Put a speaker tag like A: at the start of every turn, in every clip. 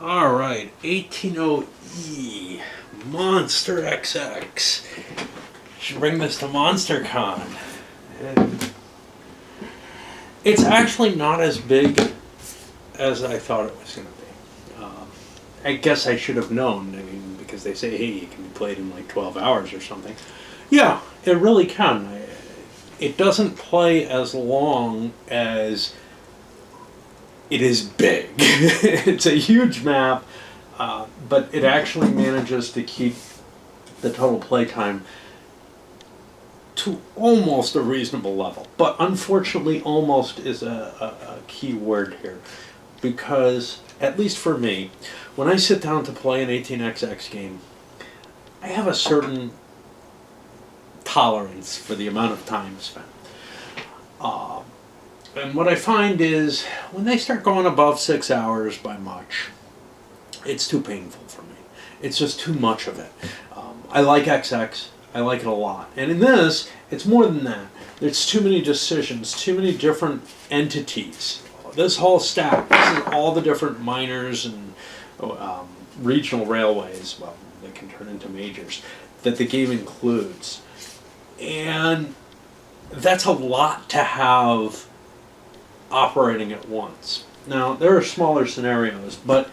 A: All right, 1800E Monster XX. Should bring this to MonsterCon. And it's actually not as big as I thought it was going to be. I guess I should have known. I mean, because they say, hey, it can be played in like 12 hours or something. Yeah, it really can. It doesn't play as long as it is big. It's a huge map, but it actually manages to keep the total playtime to almost a reasonable level. But unfortunately, almost is a key word here. Because, at least for me, when I sit down to play an 18XX game, I have a certain tolerance for the amount of time spent. And what I find is, when they start going above 6 hours by much, it's too painful for me. It's just too much of it. I like XX. I like it a lot. And in this, it's more than that. There's too many decisions, too many different entities. This whole stack, this is all the different minors and regional railways, well, they can turn into majors, that the game includes. And that's a lot to have operating at once. Now, there are smaller scenarios, but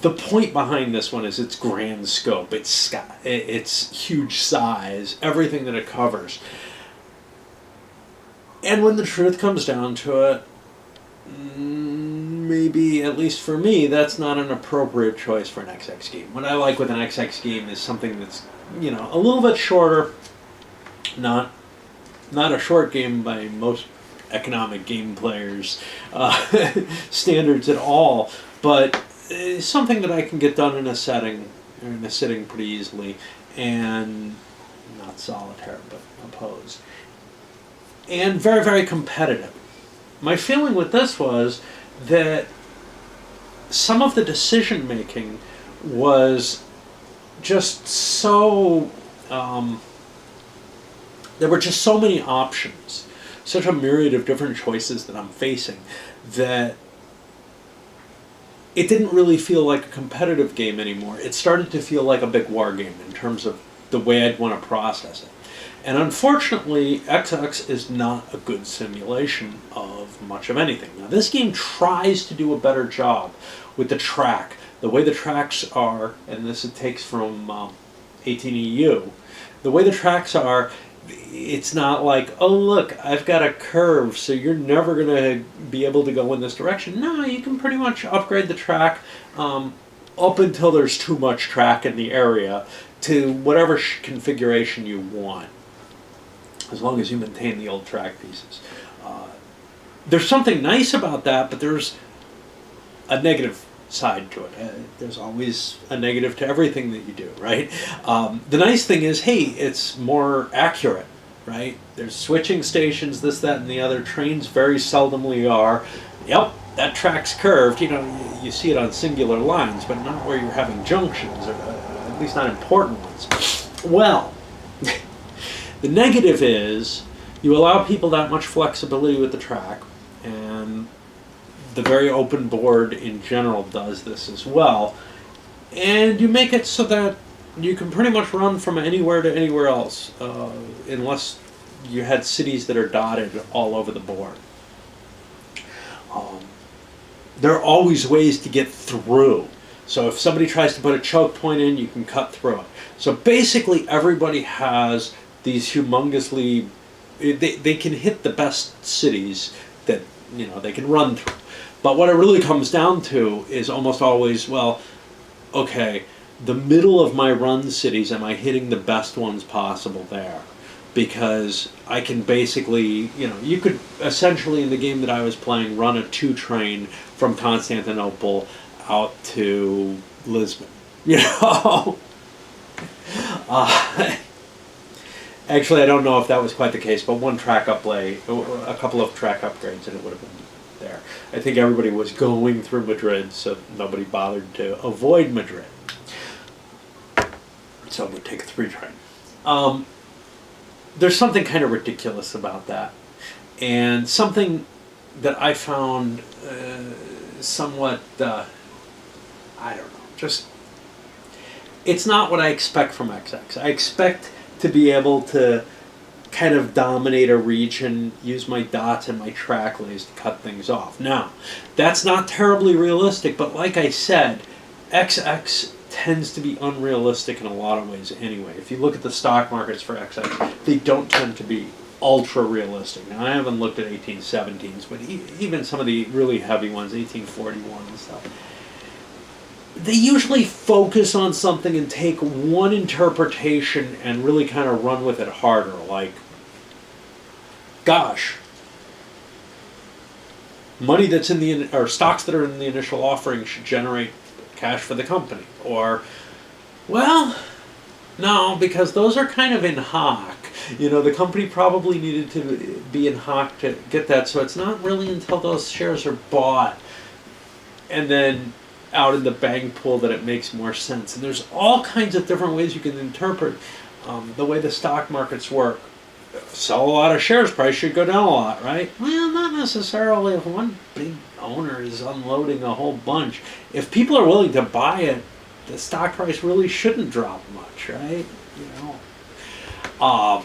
A: the point behind this one is its grand scope, its huge size, everything that it covers. And when the truth comes down to it, maybe, at least for me, that's not an appropriate choice for an XX game. What I like with an XX game is something that's, a little bit shorter, not a short game by most economic game players' standards at all, but something that I can get done in a sitting pretty easily, and not solitaire, but opposed. And very, very competitive. My feeling with this was that some of the decision making was just so, there were just so many options, such a myriad of different choices that I'm facing, that it didn't really feel like a competitive game anymore. It started to feel like a big war game in terms of the way I'd want to process it. And unfortunately, XX is not a good simulation of much of anything. Now, this game tries to do a better job with the track. The way the tracks are, and this it takes from 18EU, the way the tracks are, it's not like, oh look, I've got a curve, so you're never going to be able to go in this direction. No, you can pretty much upgrade the track up until there's too much track in the area to whatever configuration you want, as long as you maintain the old track pieces. There's something nice about that, but there's a negative side to it. There's always a negative to everything that you do, right? The nice thing is, hey, it's more accurate, right? There's switching stations, this, that, and the other. Trains very seldomly are. Yep, that track's curved. You see it on singular lines, but not where you're having junctions, or at least not important ones. Well, the negative is you allow people that much flexibility with the track, and the very open board in general does this as well, and you make it so that you can pretty much run from anywhere to anywhere else, unless you had cities that are dotted all over the board. There are always ways to get through. So if somebody tries to put a choke point in, you can cut through it. So basically everybody has these humongously, they can hit the best cities that they can run through. But what it really comes down to is almost always, well, okay, the middle of my run cities, am I hitting the best ones possible there? Because I can basically, you could essentially, in the game that I was playing, run a 2-train from Constantinople out to Lisbon. Actually, I don't know if that was quite the case, but one track uplay, a couple of track upgrades, and it would have been there. I think everybody was going through Madrid, so nobody bothered to avoid Madrid. So it would take a 3-train. There's something kind of ridiculous about that, and something that I found somewhat I don't know. Just, it's not what I expect from XX. I expect to be able to kind of dominate a region, use my dots and my track lays to cut things off. Now, that's not terribly realistic, but like I said, XX tends to be unrealistic in a lot of ways anyway. If you look at the stock markets for XX, they don't tend to be ultra realistic. Now, I haven't looked at 1817s, but even some of the really heavy ones, 1841 and stuff, they usually focus on something and take one interpretation and really kind of run with it harder. Like, gosh, money that's in the, or stocks that are in the initial offering should generate cash for the company. Or, well, no, because those are kind of in hock. You know, the company probably needed to be in hock to get that, so it's not really until those shares are bought and then out in the bank pool that it makes more sense. And there's all kinds of different ways you can interpret the way the stock markets work. Sell a lot of shares, price should go down a lot, right? Well, not necessarily. If one big owner is unloading a whole bunch, if people are willing to buy it, the stock price really shouldn't drop much, right? You know,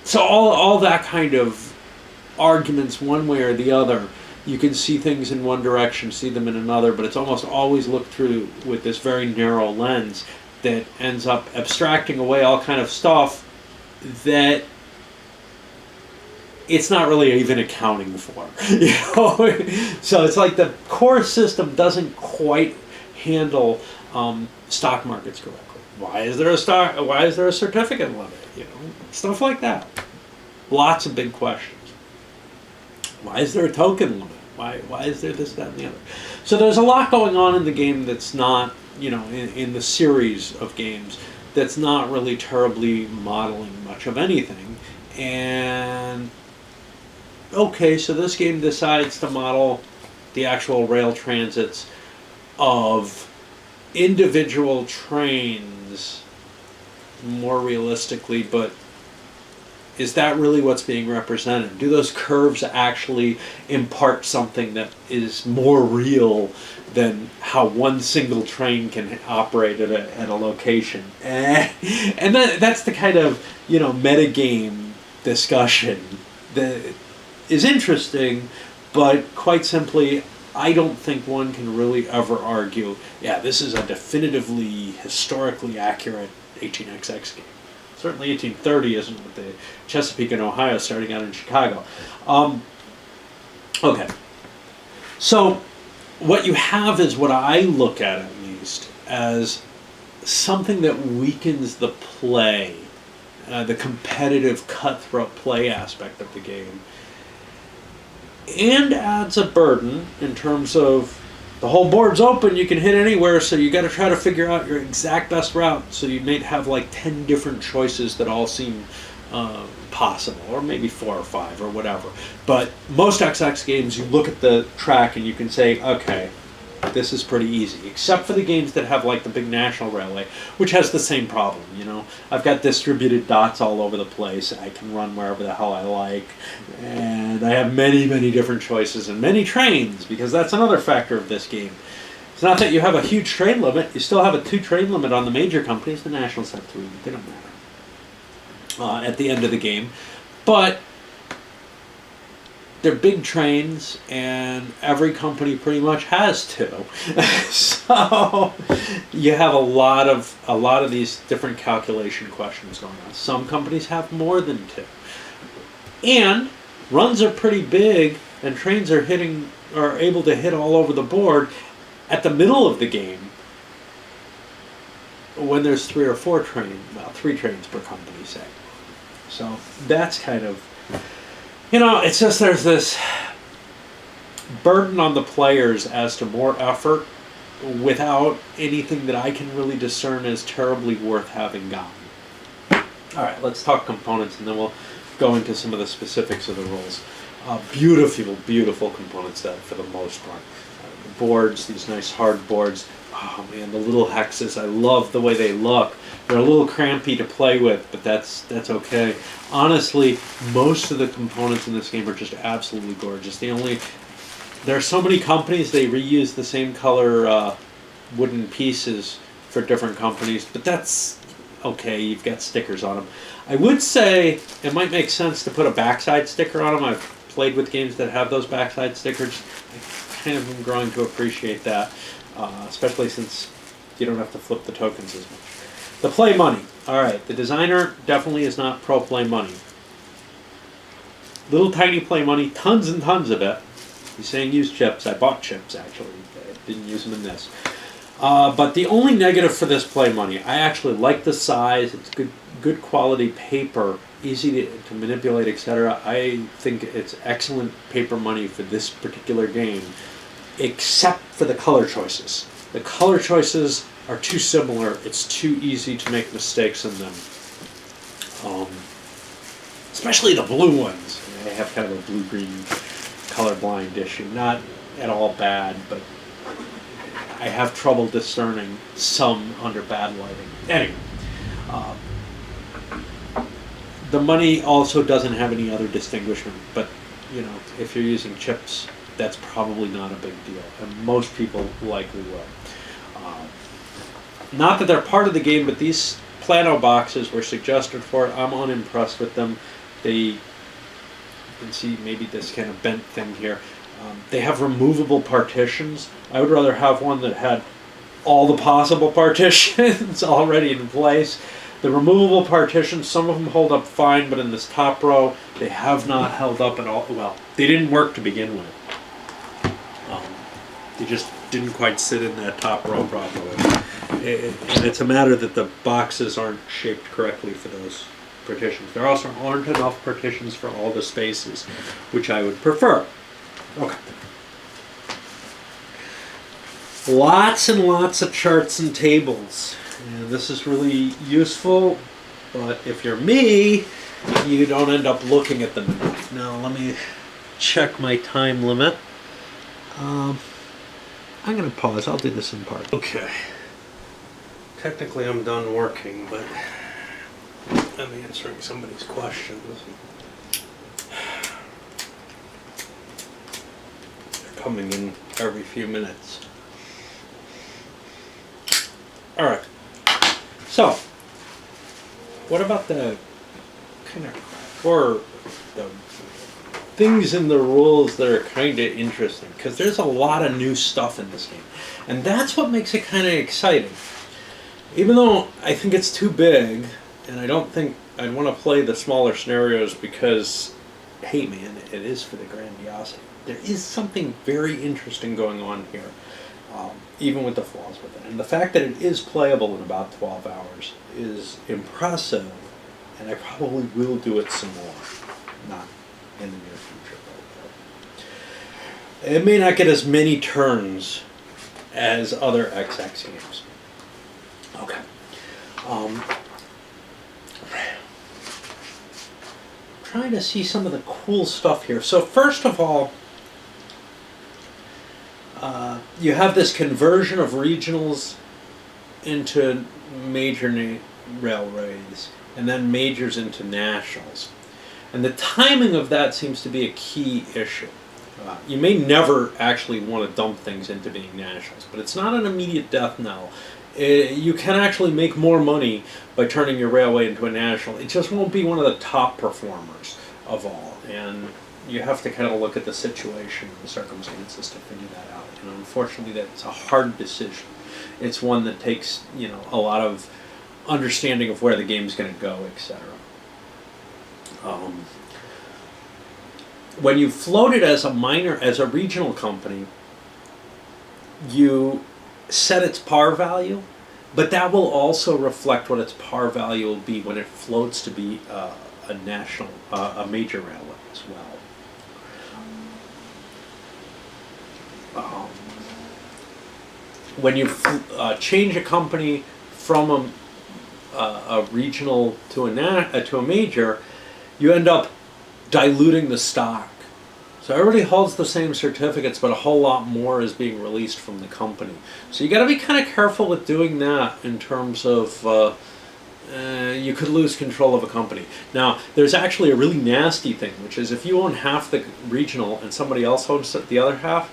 A: so all that kind of arguments, one way or the other. You can see things in one direction, see them in another, but it's almost always looked through with this very narrow lens that ends up abstracting away all kind of stuff that it's not really even accounting for. You know? So it's like the core system doesn't quite handle stock markets correctly. Why is there a certificate limit? You know, stuff like that. Lots of big questions. Why is there a token limit? Why is there this, that, and the other? So there's a lot going on in the game that's not, you know, in the series of games that's not really terribly modeling much of anything. And okay, so this game decides to model the actual rail transits of individual trains more realistically, but is that really what's being represented? Do those curves actually impart something that is more real than how one single train can operate at a location? And that's the kind of, you know, metagame discussion that is interesting, but quite simply, I don't think one can really ever argue, yeah, this is a definitively historically accurate 18XX game. Certainly 1830 isn't with the Chesapeake and Ohio starting out in Chicago. Okay. So what you have is what I look at least, as something that weakens the play, the competitive cutthroat play aspect of the game, and adds a burden in terms of the whole board's open, you can hit anywhere, so you got to try to figure out your exact best route. So you may have like 10 different choices that all seem possible, or maybe 4 or 5 or whatever. But most XX games, you look at the track and you can say, okay, this is pretty easy, except for the games that have like the big national railway, which has the same problem. You know, I've got distributed dots all over the place. I can run wherever the hell I like, and I have many, many different choices and many trains, because that's another factor of this game. It's not that you have a huge train limit. You still have a 2 train limit on the major companies. The nationals have 3. They don't matter at the end of the game, but they're big trains, and every company pretty much has 2. So you have a lot of these different calculation questions going on. Some companies have more than 2, and runs are pretty big, and trains are able to hit all over the board at the middle of the game when there's 3 or 4 trains, well, 3 trains per company, say. So that's kind of, you know, it's just there's this burden on the players as to more effort without anything that I can really discern as terribly worth having gotten. All right, let's talk components, and then we'll go into some of the specifics of the rules. Beautiful, beautiful component set for the most part. The boards, these nice hard boards. Oh man, the little hexes, I love the way they look. They're a little crampy to play with, but that's okay. Honestly, most of the components in this game are just absolutely gorgeous. There are so many companies, they reuse the same color wooden pieces for different companies, but that's okay. You've got stickers on them. I would say it might make sense to put a backside sticker on them. I've played with games that have those backside stickers. I kind of am growing to appreciate that, especially since you don't have to flip the tokens as much. The play money. All right, the designer definitely is not pro play money. Little tiny play money, tons and tons of it. He's saying use chips. I bought chips, actually. I didn't use them in this. But the only negative for this play money, I actually like the size. It's good quality paper, easy to manipulate, etc. I think it's excellent paper money for this particular game, except for the color choices. The color choices are too similar. It's too easy to make mistakes in them. Especially the blue ones. I have kind of a blue-green colorblind issue. Not at all bad, but I have trouble discerning some under bad lighting. Anyway, the money also doesn't have any other distinguishment, but if you're using chips, that's probably not a big deal, and most people likely will. Not that they're part of the game, but these Plano boxes were suggested for it. I'm unimpressed with them. You can see maybe this kind of bent thing here. They have removable partitions. I would rather have one that had all the possible partitions already in place. The removable partitions, some of them hold up fine, but in this top row, they have not held up at all. Well, they didn't work to begin with. They just didn't quite sit in that top row properly. And it's a matter that the boxes aren't shaped correctly for those partitions. There also aren't enough partitions for all the spaces, which I would prefer. Okay. Lots and lots of charts and tables. And this is really useful, but if you're me, you don't end up looking at them enough. Now let me check my time limit. I'm going to pause. I'll do this in part. Okay. Technically I'm done working, but I'm answering somebody's questions. They're coming in every few minutes. All right. So, what about the kind of or the things in the rules that are kind of interesting? Because there's a lot of new stuff in this game, and that's what makes it kind of exciting. Even though I think it's too big, and I don't think I'd want to play the smaller scenarios because, hey man, it is for the grandiosity. There is something very interesting going on here. Even with the flaws with it. And the fact that it is playable in about 12 hours is impressive, and I probably will do it some more. Not in the near future, but it may not get as many turns as other XX games. Okay. Trying to see some of the cool stuff here. So first of all, you have this conversion of regionals into major railways, and then majors into nationals. And the timing of that seems to be a key issue. You may never actually want to dump things into being nationals, but it's not an immediate death knell. You can actually make more money by turning your railway into a national. It just won't be one of the top performers of all. And you have to kind of look at the situation and the circumstances to figure that out. And unfortunately, that's a hard decision. It's one that takes, a lot of understanding of where the game's going to go, etc. When you float it as a regional company, you set its par value, but that will also reflect what its par value will be when it floats to be a major railway as well. When you change a company from a regional to a major, you end up diluting the stock. So everybody holds the same certificates, but a whole lot more is being released from the company. So you got to be kind of careful with doing that in terms of you could lose control of a company. Now, there's actually a really nasty thing, which is if you own half the regional and somebody else owns the other half,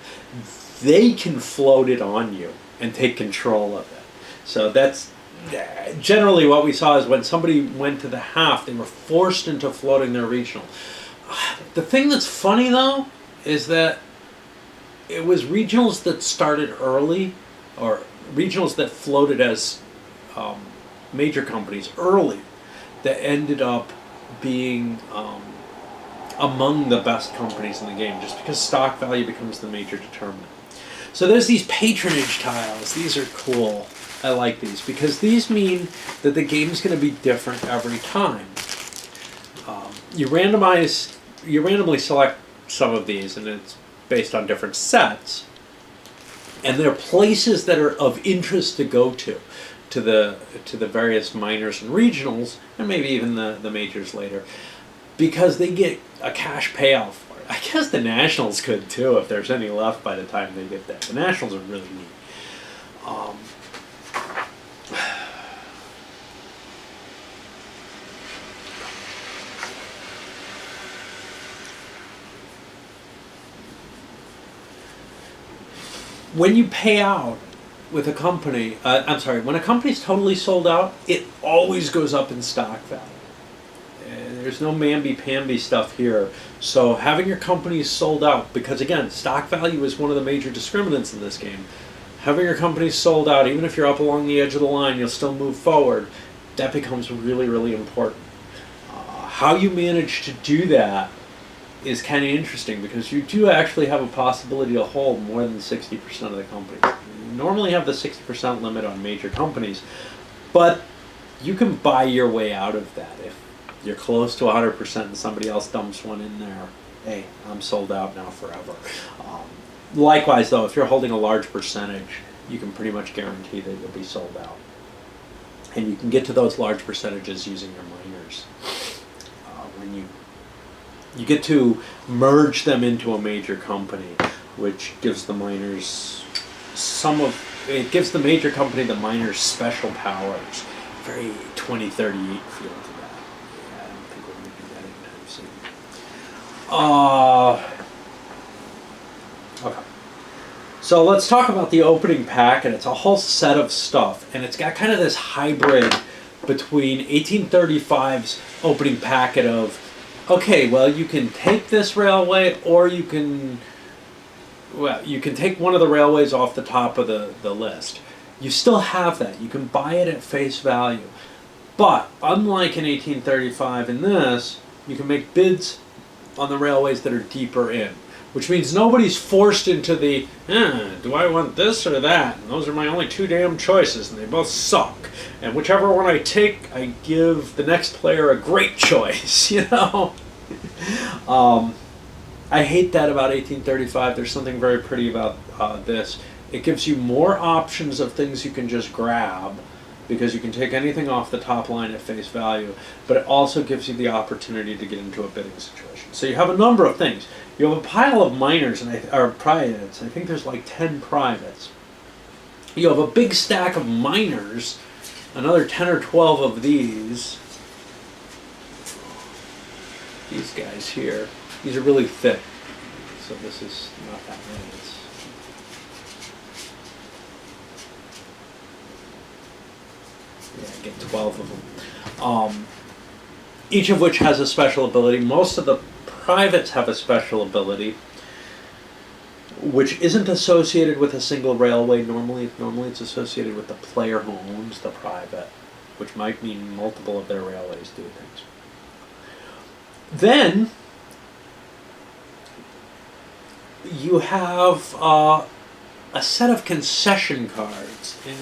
A: they can float it on you and take control of it. So that's generally what we saw is when somebody went to the half, they were forced into floating their regional. The thing that's funny though is that it was regionals that started early, or regionals that floated as major companies early, that ended up being among the best companies in the game, just because stock value becomes the major determinant. So there's these patronage tiles. These are cool. I like these because these mean that the game's going to be different every time. You randomly select some of these, and it's based on different sets. And there are places that are of interest to go to the various minors and regionals, and maybe even the majors later, because they get a cash payout for it. I guess the nationals could too, if there's any left by the time they get there. The nationals are really neat. When you pay out with a company, when a company's totally sold out, it always goes up in stock value. There's no mamby-pamby stuff here. So having your companies sold out, because again, stock value is one of the major discriminants in this game. Having your companies sold out, even if you're up along the edge of the line, you'll still move forward. That becomes really, really important. How you manage to do that is kind of interesting, because you do actually have a possibility to hold more than 60% of the companies. You normally have the 60% limit on major companies, but you can buy your way out of that. If you're close to 100% and somebody else dumps one in there, hey, I'm sold out now forever. Likewise, though, if you're holding a large percentage, you can pretty much guarantee that you'll be sold out. And you can get to those large percentages using your miners. When you get to merge them into a major company, which gives the miners it gives the major company the miners special powers. Very 2038 feel to that. Yeah, I don't think we're going to do that anytime soon. Okay. So let's talk about the opening packet. It's a whole set of stuff, and it's got kind of this hybrid between 1835's opening packet of, okay, well, you can take this railway, or you can take one of the railways off the top of the list. You still have that. You can buy it at face value. But unlike in 1835 in this, you can make bids on the railways that are deeper in, which means nobody's forced into the, do I want this or that? And those are my only two damn choices, and they both suck. And whichever one I take, I give the next player a great choice, you know? I hate that about 1835. There's something very pretty about this. It gives you more options of things you can just grab, because you can take anything off the top line at face value, but it also gives you the opportunity to get into a bidding situation. So you have a number of things. You have a pile of miners, or privates. I think there's like 10 privates. You have a big stack of miners, another 10 or 12 of these. These guys here. These are really thick, so this is not that many. Yeah, get 12 of them. Each of which has a special ability. Most of the privates have a special ability, which isn't associated with a single railway. Normally it's associated with the player who owns the private, which might mean multiple of their railways do things. Then you have a set of concession cards, and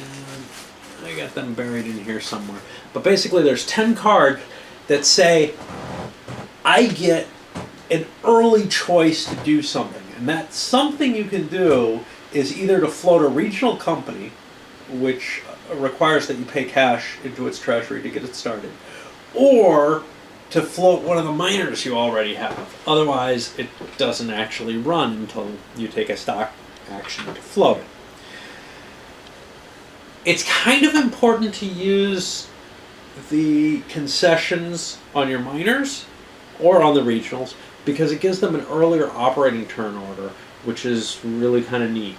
A: I got them buried in here somewhere. But basically there's 10 cards that say, I get an early choice to do something. And that something you can do is either to float a regional company, which requires that you pay cash into its treasury to get it started, or to float one of the miners you already have. Otherwise, it doesn't actually run until you take a stock action to float it. It's kind of important to use the concessions on your miners or on the regionals, because it gives them an earlier operating turn order, which is really kind of neat.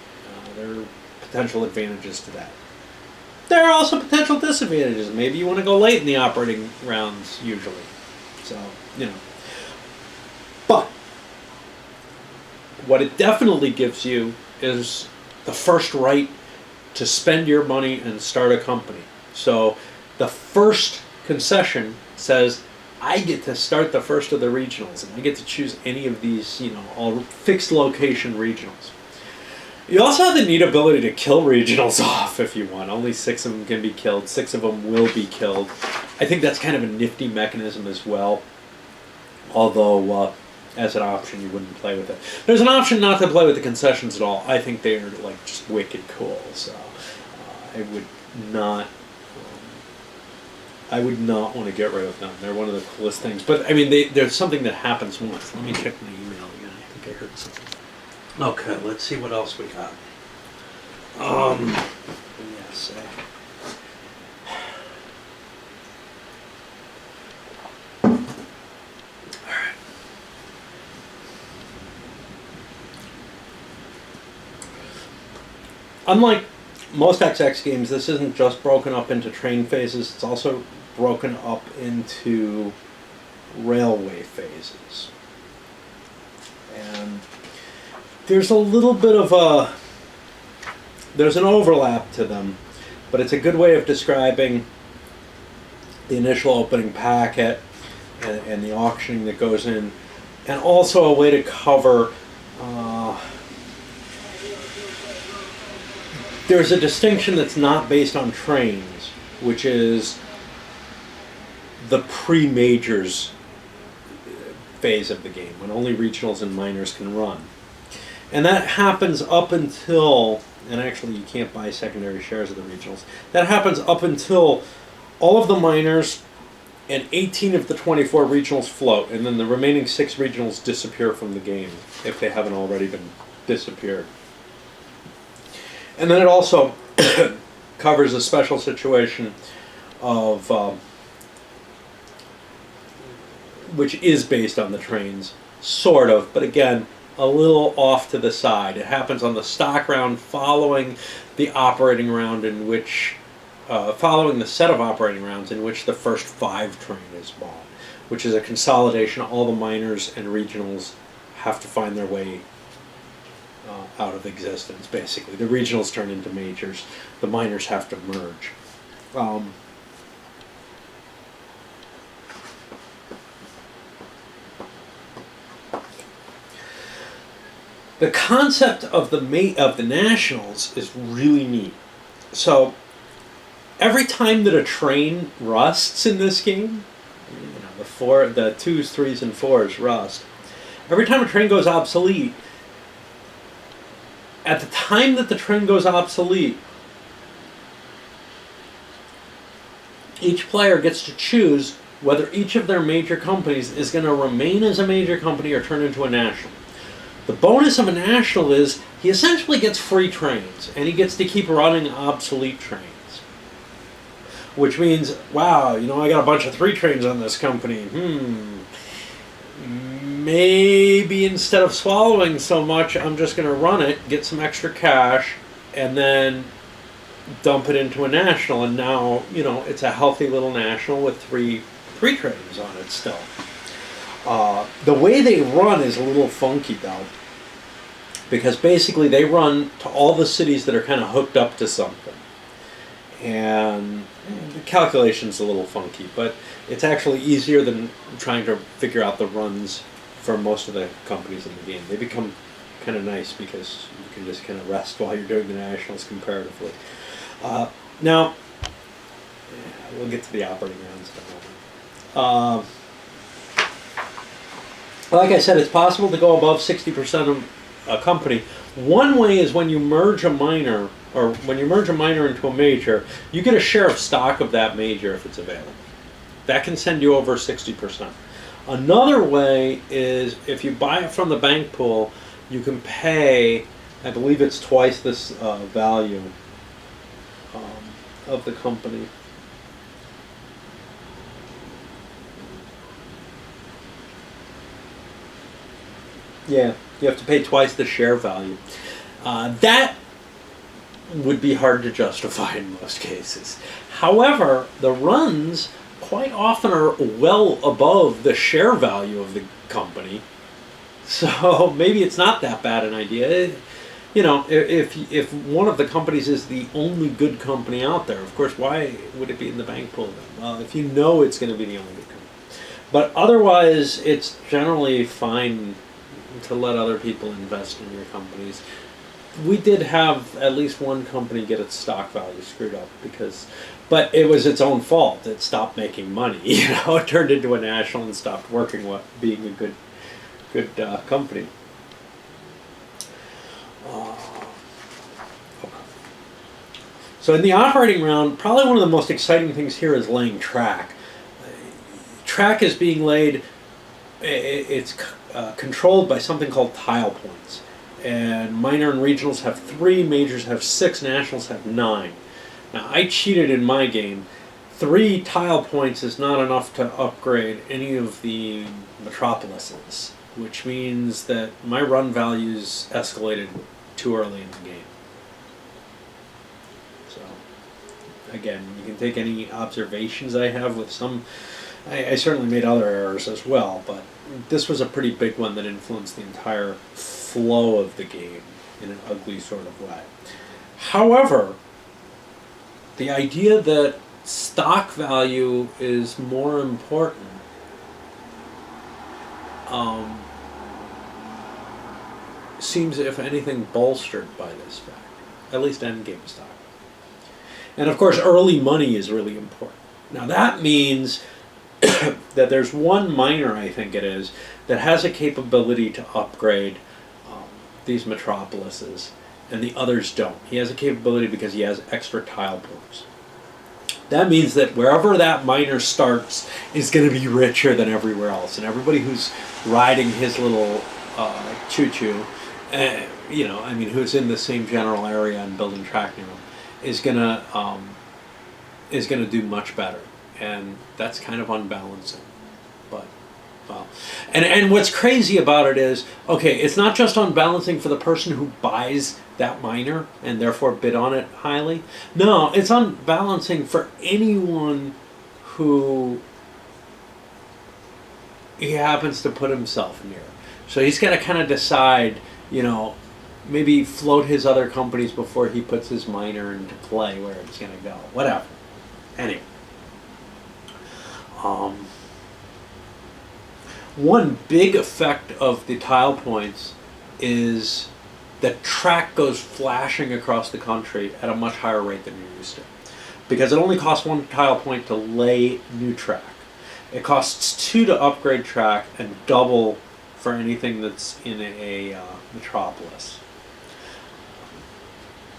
A: They're potential advantages to that. There are also potential disadvantages. Maybe you want to go late in the operating rounds usually. So, But what it definitely gives you is the first right to spend your money and start a company. So the first concession says, I get to start the first of the regionals, and I get to choose any of these, all fixed location regionals. You also have the neat ability to kill regionals off if you want. Only 6 of them can be killed. 6 of them will be killed. I think that's kind of a nifty mechanism as well. Although, as an option, you wouldn't play with it. There's an option not to play with the concessions at all. I think they are just wicked cool. So I would not. I would not want to get rid of them. They're one of the coolest things. But I mean, there's something that happens once. Let me check my email again. I think I heard something. Okay, let's see what else we got. Yes. All right. Unlike most XX games, this isn't just broken up into train phases. It's also broken up into railway phases. And there's a little bit of there's an overlap to them, but it's a good way of describing the initial opening packet and the auctioning that goes in, and also a way to cover there's a distinction that's not based on trains, which is the pre-majors phase of the game, when only regionals and minors can run. And that happens up until, and actually you can't buy secondary shares of the regionals, that happens up until all of the minors and 18 of the 24 regionals float, and then the remaining 6 regionals disappear from the game, if they haven't already been disappeared. And then it also covers a special situation of, which is based on the trains, sort of, but again, a little off to the side. It happens on the stock round following the operating round in which, following the set of operating rounds in which the first 5 train is bought, which is a consolidation. All the minors and regionals have to find their way out of existence, basically. The regionals turn into majors. The minors have to merge. The concept of the nationals is really neat. So every time that a train rusts in this game, the 2s, 3s, and 4s rust. Every time a train goes obsolete, at the time that the train goes obsolete, each player gets to choose whether each of their major companies is going to remain as a major company or turn into a national. The bonus of a national is he essentially gets free trains, and he gets to keep running obsolete trains. Which means, wow, I got a bunch of 3 trains on this company. Maybe instead of swallowing so much, I'm just going to run it, get some extra cash, and then dump it into a national. And now, it's a healthy little national with 3 trains on it still. The way they run is a little funky, though, because basically they run to all the cities that are kind of hooked up to something. And the calculation's a little funky, but it's actually easier than trying to figure out the runs for most of the companies in the game. They become kind of nice because you can just kind of rest while you're doing the nationals comparatively. Now, we'll get to the operating rounds in a moment. Like I said, it's possible to go above 60% of a company. One way is when you merge a minor, or when you merge a minor into a major, you get a share of stock of that major if it's available. That can send you over 60%. Another way is if you buy it from the bank pool, you can pay, I believe it's twice this value of the company. Yeah, you have to pay twice the share value. That would be hard to justify in most cases. However, the runs quite often are well above the share value of the company, so maybe it's not that bad an idea. You know, if one of the companies is the only good company out there, of course, why would it be in the bank pool then? Well, if you know it's going to be the only good company. But otherwise, it's generally fine to let other people invest in your companies. We did have at least one company get its stock value screwed up but it was its own fault. It stopped making money. You know, it turned into a national and stopped working, being a good company. So in the operating round, probably one of the most exciting things here is laying track. Track is being laid, it's controlled by something called tile points. And minor and regionals have 3, majors have 6, nationals have 9. Now I cheated in my game. 3 tile points is not enough to upgrade any of the metropolises, which means that my run values escalated too early in the game. So, again, you can take any observations I have with some. I certainly made other errors as well, but this was a pretty big one that influenced the entire flow of the game in an ugly sort of way. However, the idea that stock value is more important seems, if anything, bolstered by this fact, at least endgame stock. And of course, early money is really important. Now that means that there's one miner, I think it is, that has a capability to upgrade these metropolises, and the others don't. He has a capability because he has extra tile points. That means that wherever that miner starts is going to be richer than everywhere else, and everybody who's riding his little choo-choo, you know, I mean, who's in the same general area and building track near him, is gonna do much better. And that's kind of unbalancing, but well, and what's crazy about it is, okay, it's not just unbalancing for the person who buys that miner and therefore bid on it highly. No, it's unbalancing for anyone who he happens to put himself near. So he's got to kind of decide, you know, maybe float his other companies before he puts his miner into play where it's going to go. Whatever. Anyway. One big effect of the tile points is that track goes flashing across the country at a much higher rate than you're used to. Because it only costs 1 tile point to lay new track. It costs 2 to upgrade track and double for anything that's in a metropolis.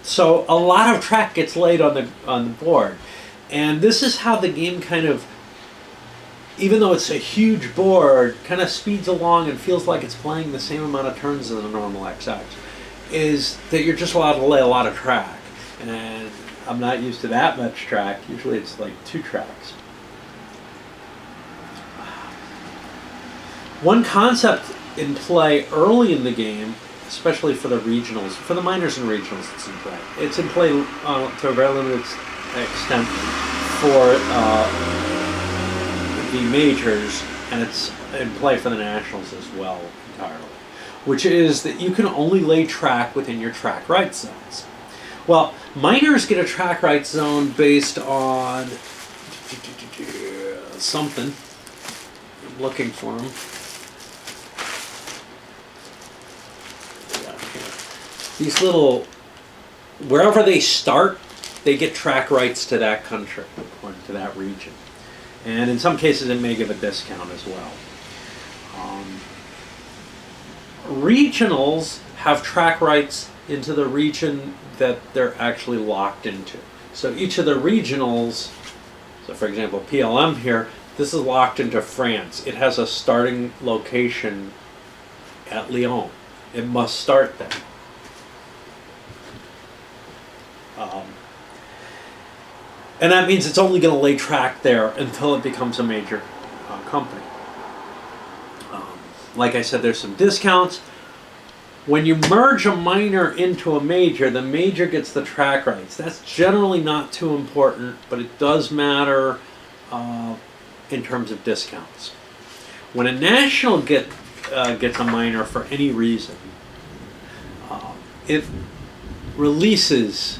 A: So a lot of track gets laid on the board. And this is how the game kind of, even though it's a huge board, kind of speeds along and feels like it's playing the same amount of turns as a normal XX, is that you're just allowed to lay a lot of track. And I'm not used to that much track. Usually it's like 2 tracks. One concept in play early in the game, especially for the regionals, for the minors and regionals, it's in play. It's in play to a very limited extent for the majors, and it's in play for the nationals as well entirely, which is that you can only lay track within your track right zones. Well, minors get a track right zone based on something. I'm looking for them. These little, wherever they start, they get track rights to that country or to that region. And in some cases it may give a discount as well. Regionals have track rights into the region that they're actually locked into. So each of the regionals, so for example PLM here, this is locked into France. It has a starting location at Lyon. It must start there. And that means it's only going to lay track there until it becomes a major company. Like I said, there's some discounts. When you merge a minor into a major, the major gets the track rights. That's generally not too important, but it does matter in terms of discounts. When a national gets a minor for any reason, it releases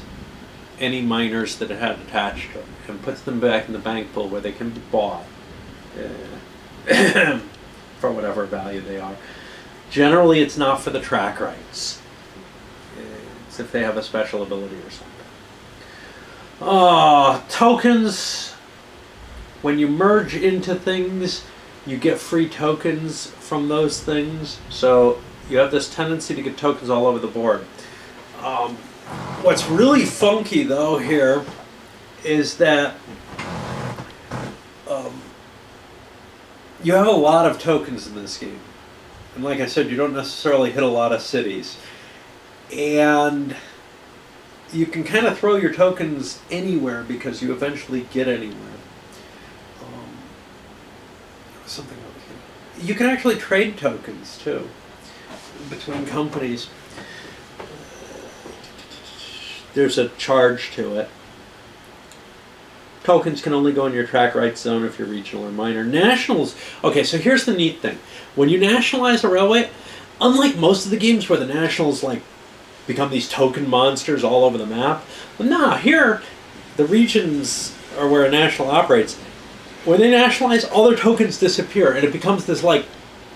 A: any minors that it had attached to it and puts them back in the bank pool where they can be bought for whatever value they are. Generally, it's not for the track rights. It's if they have a special ability or something. Tokens. When you merge into things, you get free tokens from those things. So you have this tendency to get tokens all over the board. What's really funky, though, here is that you have a lot of tokens in this game. And like I said, you don't necessarily hit a lot of cities. And you can kind of throw your tokens anywhere because you eventually get anywhere. Something over here. You can actually trade tokens, too, between companies. There's a charge to it. Tokens can only go in your track rights zone if you're regional or minor. Nationals, okay, so here's the neat thing. When you nationalize a railway, unlike most of the games where the nationals like become these token monsters all over the map, nah, here the regions are where a national operates. When they nationalize, all their tokens disappear, and it becomes this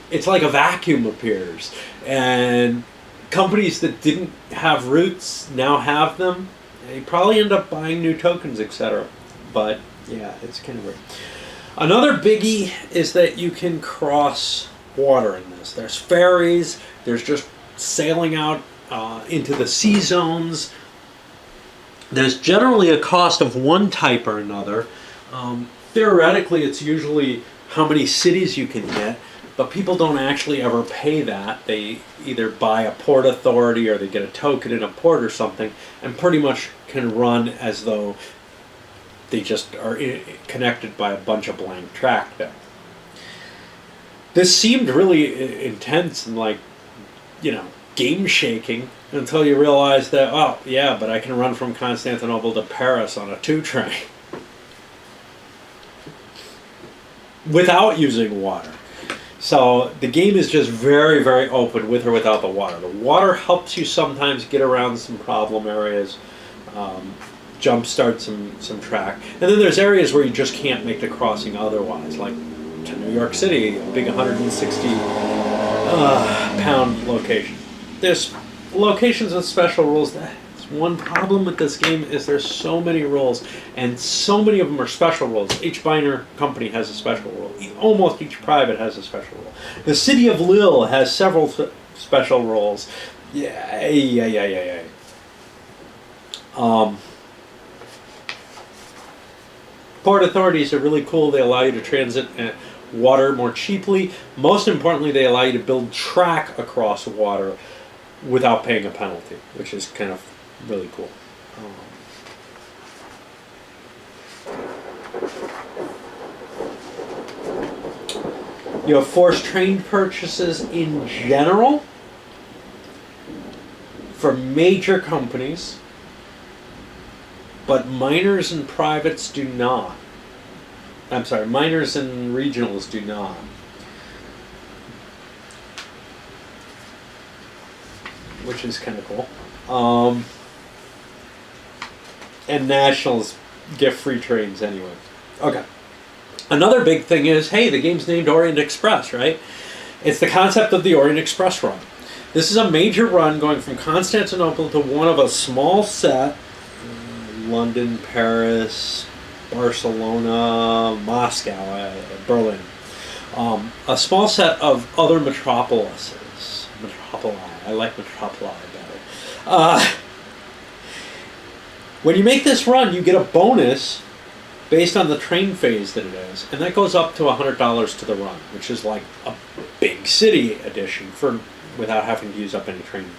A: it's like a vacuum appears. And companies that didn't have routes now have them. They probably end up buying new tokens, etc. But yeah, it's kind of weird. Another biggie is that you can cross water in this. There's ferries, there's just sailing out into the sea zones. There's generally a cost of one type or another. Theoretically, it's usually how many cities you can get, but people don't actually ever pay that. They either buy a port authority or they get a token in a port or something, and pretty much can run as though they just are connected by a bunch of blank track there. This seemed really intense and game shaking until you realize that, oh yeah, but I can run from Constantinople to Paris on a 2 train. Without using water. So the game is just very, very open with or without the water. The water helps you sometimes get around some problem areas, jumpstart some track. And then there's areas where you just can't make the crossing otherwise, like to New York City, a big 160 pound location. There's locations with special rules. One problem with this game is there's so many rules, and so many of them are special rules. Each minor company has a special rule. Almost each private has a special rule. The city of Lille has several special rules. Yeah. Port authorities are really cool. They allow you to transit water more cheaply. Most importantly, they allow you to build track across water without paying a penalty, which is kind of really cool. You have forced train purchases in general for major companies, but minors and privates do not. I'm sorry, minors and regionals do not. Which is kind of cool. And nationals get free trains anyway. Okay. Another big thing is, hey, the game's named Orient Express, right? It's the concept of the Orient Express run. This is a major run going from Constantinople to one of a small set, London, Paris, Barcelona, Moscow, Berlin. A small set of other metropolises. Metropoli. I like metropoli better. When you make this run, you get a bonus based on the train phase that it is, and that goes up to $100 to the run, which is like a big city edition without having to use up any train.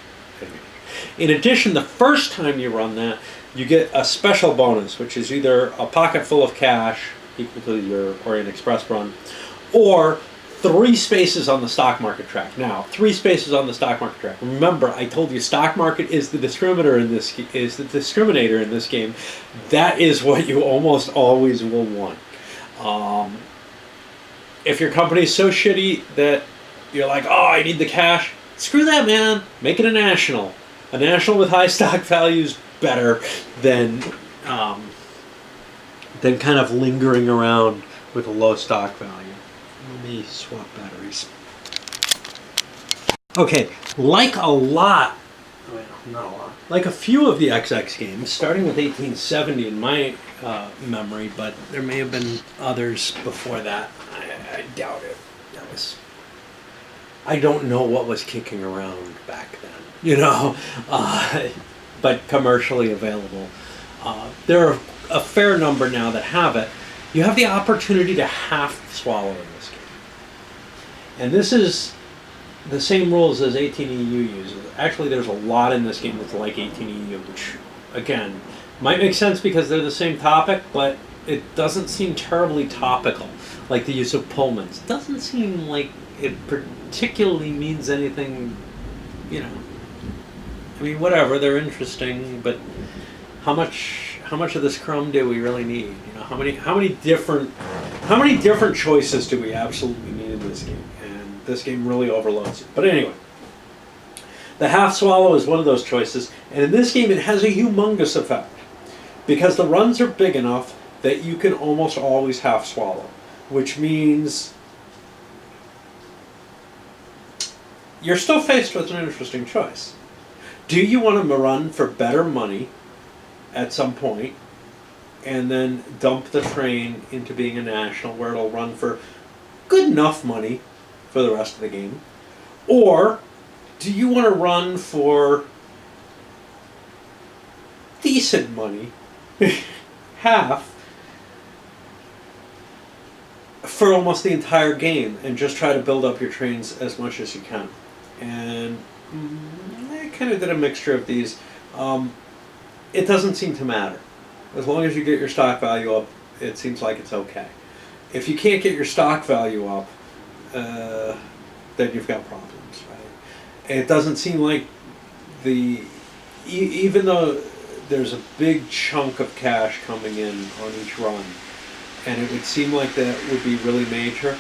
A: In addition, the first time you run that, you get a special bonus, which is either a pocket full of cash equal to your Orient Express run, or 3 spaces on the stock market track. Now, 3 spaces on the stock market track. Remember, I told you stock market is the discriminator in this game. That is what you almost always will want. If your company is so shitty that you're like, oh, I need the cash, screw that, man. Make it a national. A national with high stock value is better than kind of lingering around with a low stock value. Let me swap batteries. Okay, like a lot, well, not a lot, like a few of the XX games, starting with 1870 in my memory, but there may have been others before that. I doubt it. I don't know what was kicking around back then, but commercially available. There are a fair number now that have it. You have the opportunity to half swallow in this game. And this is the same rules as 18EU uses. Actually, there's a lot in this game that's like 18EU, which, again, might make sense because they're the same topic, but it doesn't seem terribly topical, like the use of Pullmans. It doesn't seem like it particularly means anything, I mean, whatever, they're interesting, but how much of this crumb do we really need? How many different choices do we absolutely need in this game? And this game really overloads it. But anyway, the half swallow is one of those choices, and in this game it has a humongous effect because the runs are big enough that you can almost always half swallow, which means you're still faced with an interesting choice. Do you want to run for better money at some point and then dump the train into being a national where it'll run for good enough money for the rest of the game? Or do you want to run for decent money, half, for almost the entire game and just try to build up your trains as much as you can? And I kind of did a mixture of these. It doesn't seem to matter. As long as you get your stock value up, it seems like it's okay. If you can't get your stock value up, then you've got problems, right? And it doesn't seem like even though there's a big chunk of cash coming in on each run, and it would seem like that would be really major,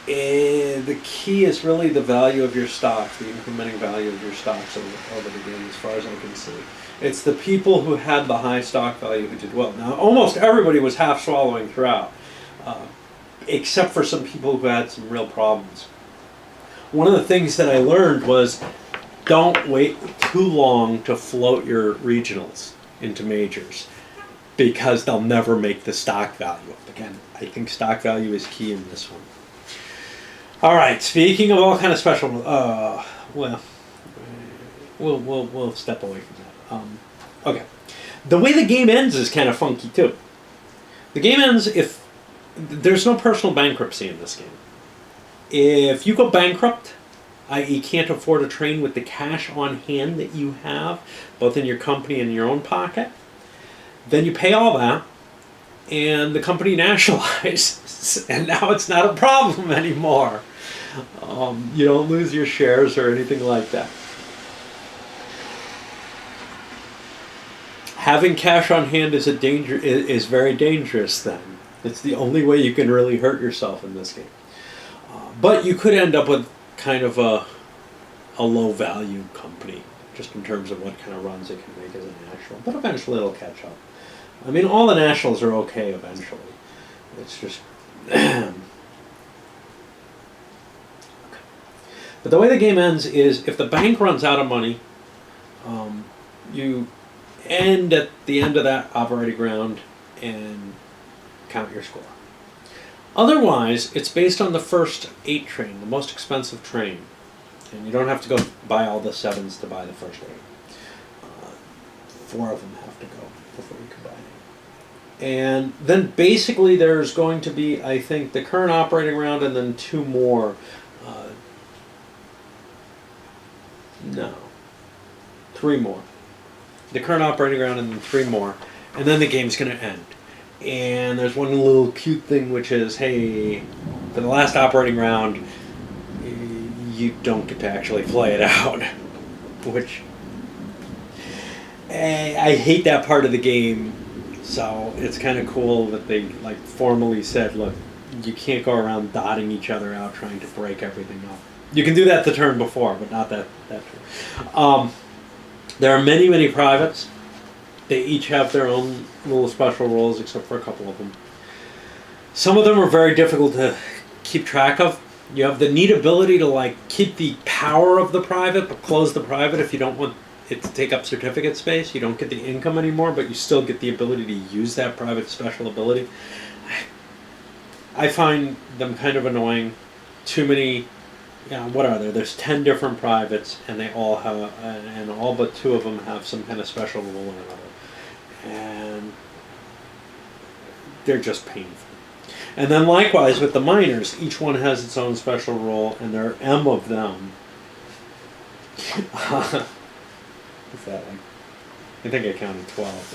A: the key is really the value of your stocks, the incrementing value of your stocks over the game, as far as I can see. It's the people who had the high stock value who did well. Now, almost everybody was half swallowing throughout, except for some people who had some real problems. One of the things that I learned was don't wait too long to float your regionals into majors, because they'll never make the stock value up. Again, I think stock value is key in this one. All right, speaking of all kind of special, we'll step away from that. Okay, the way the game ends is kind of funky too. The game ends if there's no personal bankruptcy in this game. If you go bankrupt, i.e. can't afford a train with the cash on hand that you have, both in your company and in your own pocket, then you pay all that, and the company nationalizes, and now it's not a problem anymore. You don't lose your shares or anything like that. Having cash on hand is very dangerous then. It's the only way you can really hurt yourself in this game. But you could end up with kind of a low value company, just in terms of what kind of runs it can make as a national. But eventually it'll catch up. I mean, all the nationals are okay eventually. It's just... But the way the game ends is if the bank runs out of money, you end at the end of that operating round and count your score. Otherwise, it's based on the first 8 train, the most expensive train. And you don't have to go buy all the 7s to buy the first 8. 4 of them have to go before you combine it. And then basically there's going to be, I think, the current operating round and then 2 more. No. 3 more. The current operating round and then 3 more. And then the game's going to end. And there's one little cute thing, which is, hey, for the last operating round, you don't get to actually play it out. Which, I hate that part of the game. So it's kind of cool that they like formally said, look, you can't go around dotting each other out trying to break everything up. You can do that the turn before, but not that turn. There are many, many privates. They each have their own little special rules, except for a couple of them. Some of them are very difficult to keep track of. You have the neat ability to like keep the power of the private, but close the private if you don't want it to take up certificate space. You don't get the income anymore, but you still get the ability to use that private special ability. I find them kind of annoying. Too many. What are there? There's 10 different privates, and they all have, and all but 2 of them have some kind of special rule or another. And they're just painful. And then likewise with the minors, each one has its own special rule, and there are M of them. What's that like? I think I counted 12,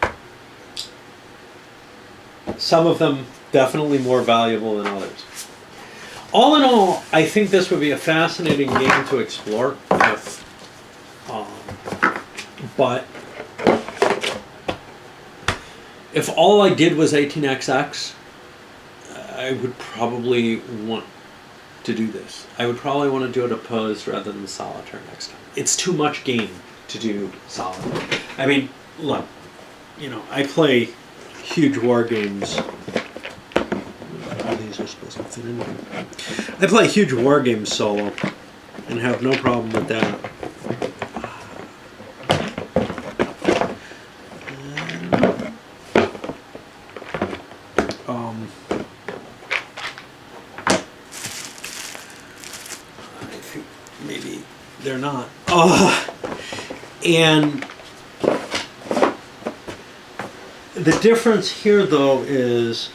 A: right? Some of them definitely more valuable than others. All in all, I think this would be a fascinating game to explore. But if all I did was 18xx, I would probably want to do this. I would probably want to do it opposed rather than solitaire next time. It's too much game to do solitaire. I mean, look, I play huge war games. These are supposed to fit in here. I play huge war games solo and have no problem with that. I think maybe they're not. And the difference here, though, is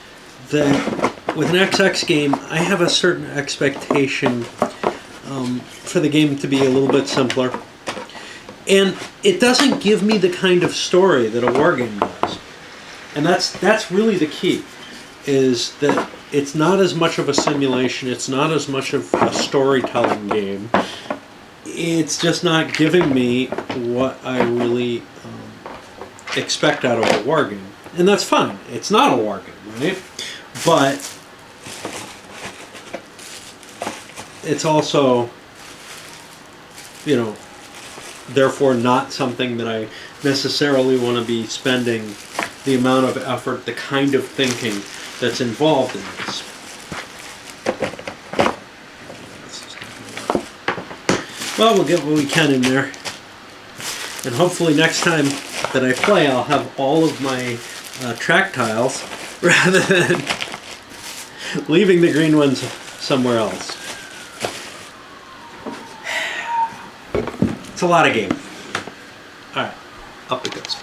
A: that with an XX game, I have a certain expectation for the game to be a little bit simpler. And it doesn't give me the kind of story that a war game does. And that's really the key, is that it's not as much of a simulation, it's not as much of a storytelling game. It's just not giving me what I really expect out of a war game. And that's fine. It's not a war game, right? But it's also, therefore not something that I necessarily want to be spending the amount of effort, the kind of thinking that's involved in this. Well, we'll get what we can in there. And hopefully next time that I play, I'll have all of my track tiles rather than leaving the green ones somewhere else. It's a lot of game. Alright, up it goes.